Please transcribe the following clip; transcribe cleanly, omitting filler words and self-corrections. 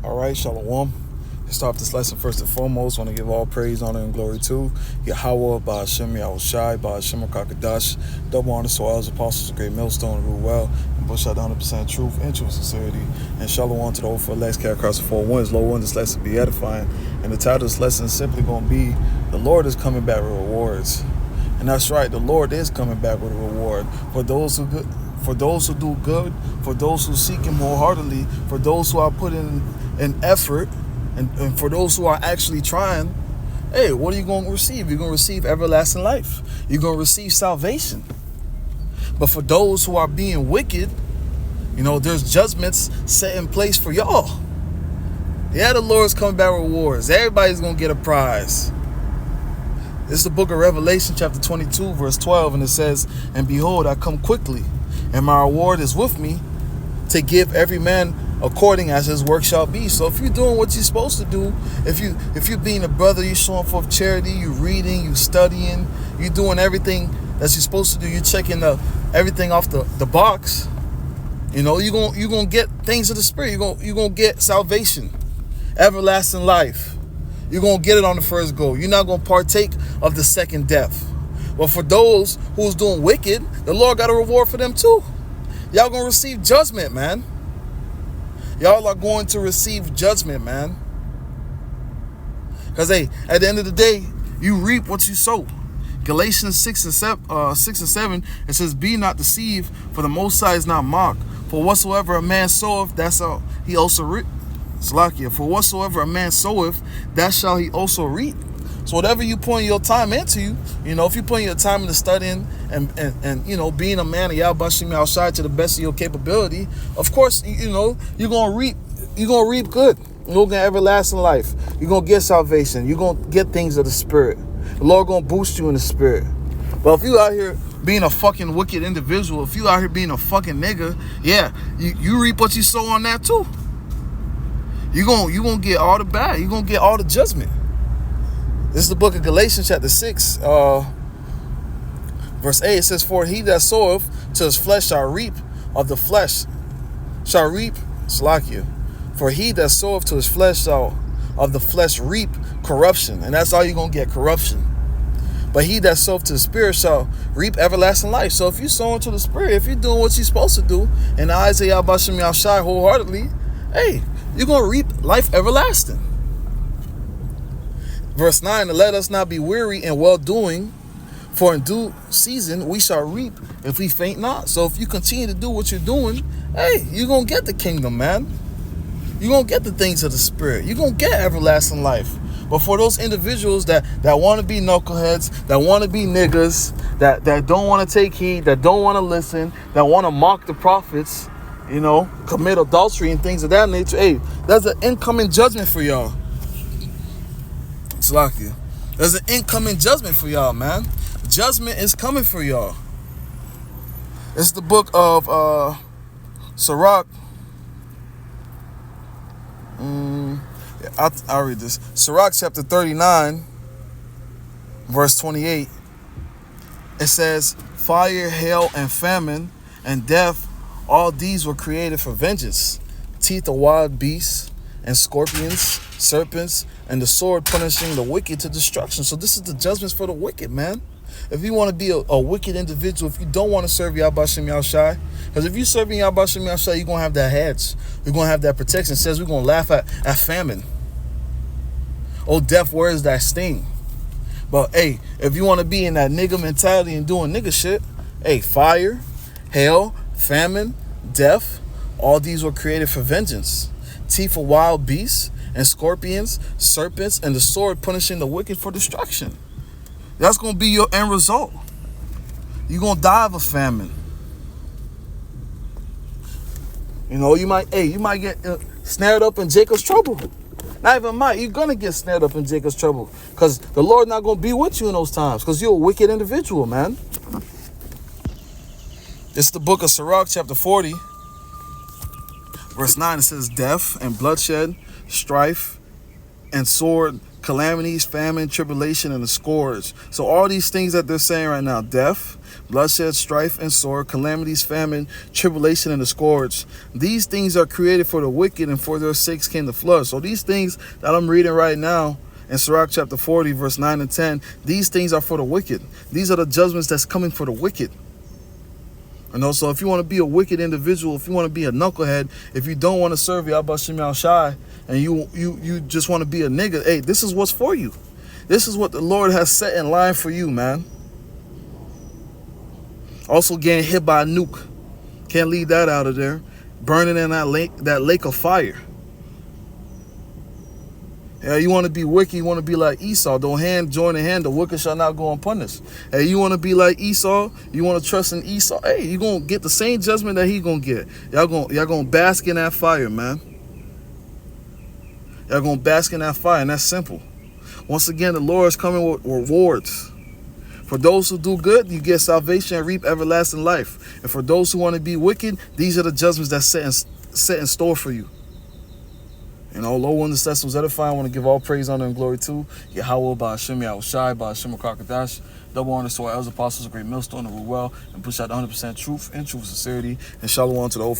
All right, Shalom. To start this lesson, first and foremost, I want to give all praise, honor, and glory to Yahweh, Ba'ashem, Yahushai, Ba'ashem, Kakadash, double honor to all his apostles, the great millstone, rule well, and push out the 100% truth and true sincerity. And Shalom to the whole for elect, carry across the four winds. Lord, one, this lesson be edifying. And the title of this lesson is simply going to be, The Lord is coming back with rewards. And that's right, the Lord is coming back with a reward for those who good. For those who do good, for those who seek Him wholeheartedly, for those who are putting in effort, and for those who are actually trying, hey, what are you going to receive? You're going to receive everlasting life. You're going to receive salvation. But for those who are being wicked, there's judgments set in place for y'all. Yeah, the Lord's coming back with rewards. Everybody's going to get a prize. This is the book of Revelation, chapter 22, verse 12, and it says, "And behold, I come quickly, and my reward is with me, to give every man according as his work shall be." So if you're doing what you're supposed to do, if you're being a brother, you're showing forth charity, you're reading, you're studying, you're doing everything that you're supposed to do, you're checking everything off the box, you're gonna get things of the Spirit. You're gonna get salvation, everlasting life. You're gonna get it on the first go. You're not gonna partake of the second death. But for those who's doing wicked, the Lord got a reward for them too. Y'all gonna receive judgment, man. Y'all are going to receive judgment, man. Because, hey, at the end of the day, you reap what you sow. Galatians 6 and 7, it says, "Be not deceived, for the Most High is not mocked. For whatsoever a man soweth, that shall he also reap." Salakia, "For whatsoever a man soweth, that shall he also reap." So whatever you put your time into, if you're putting your time into studying and being a man of Yahweh Shem outside to the best of your capability, of course, you're gonna reap good. You're gonna get everlasting life. You're gonna get salvation. You're gonna get things of the Spirit. The Lord gonna boost you in the Spirit. But if you out here being a fucking wicked individual, if you out here being a fucking nigga, yeah, you reap what you sow on that too. You're gonna get all the bad. You're gonna get all the judgment. This is the book of Galatians, chapter 6, verse 8. It says, "For he that soweth to his flesh shall reap of the flesh, Salakia. For he that soweth to his flesh shall of the flesh reap corruption." And that's all you're going to get, corruption. "But he that soweth to the Spirit shall reap everlasting life." So if you're sowing to the Spirit, if you're doing what you're supposed to do, in the eyes of Yahweh Shem Yahushai wholeheartedly, hey, you're going to reap life everlasting. Verse 9, "And let us not be weary in well-doing, for in due season we shall reap if we faint not." So if you continue to do what you're doing, hey, you're going to get the kingdom, man. You're going to get the things of the Spirit. You're going to get everlasting life. But for those individuals that want to be knuckleheads, that want to be niggas, that don't want to take heed, that don't want to listen, that want to mock the prophets, commit adultery and things of that nature, hey, there's an incoming judgment for y'all. Salakia. There's an incoming judgment for y'all, man. Judgment is coming for y'all. It's the book of Sirach. I'll read this. Sirach chapter 39, verse 28. It says, "Fire, hail, and famine, and death, all these were created for vengeance. Teeth of wild beasts, and scorpions, serpents, and the sword punishing the wicked to destruction." So this is the judgments for the wicked, man. If you want to be a wicked individual, if you don't want to serve Yahweh Shem Yahushai, because if you're serving Yahweh Shem Yahushai, you're going to have that hedge. You're going to have that protection. It says we're going to laugh at famine. "Oh, death, where is that sting?" But, hey, if you want to be in that nigga mentality and doing nigga shit, hey, fire, hail, famine, death, all these were created for vengeance. Teeth of wild beasts, and scorpions, serpents, and the sword punishing the wicked for destruction. That's going to be your end result. You're going to die of a famine. You might get snared up in Jacob's trouble. Not even might. You're going to get snared up in Jacob's trouble. Because the Lord not going to be with you in those times. Because you're a wicked individual, man. It's the book of Sirach, chapter 40. Verse 9, it says, "Death and bloodshed, strife and sword calamities, famine, tribulation, and the scourge. So all these things that they're saying right now, death, bloodshed, strife, and sword, calamities, famine, tribulation, and the scourge. These things are created for the wicked, and for their sakes came the flood. So these things that I'm reading right now in Sirach chapter 40, verse 9 and 10, these things are for the wicked. These are the judgments that's coming for the wicked. And also, if you want to be a wicked individual, if you want to be a knucklehead, if you don't want to serve Yahweh Shem Yahushai, and you just want to be a nigga, hey, this is what's for you. This is what the Lord has set in line for you, man. Also, getting hit by a nuke. Can't leave that out of there. Burning in that lake of fire. Yeah, you want to be wicked, you want to be like Esau. Don't join the hand, the wicked shall not go unpunished. Hey, you want to be like Esau, you want to trust in Esau, hey, you're going to get the same judgment that he going to get. Y'all going to bask in that fire, man. Y'all going to bask in that fire, and that's simple. Once again, the Lord is coming with rewards. For those who do good, you get salvation and reap everlasting life. And for those who want to be wicked, these are the judgments that's set in store for you. And although one of the sessions edifying, I want to give all praise, honor, and glory to Yahweh, Ba'ashem Yahushai, Ba'ashem Kakadash. Double honor to our elders, apostles, a great millstone, and rule well, and push out 100% truth and sincerity. And shalom to the whole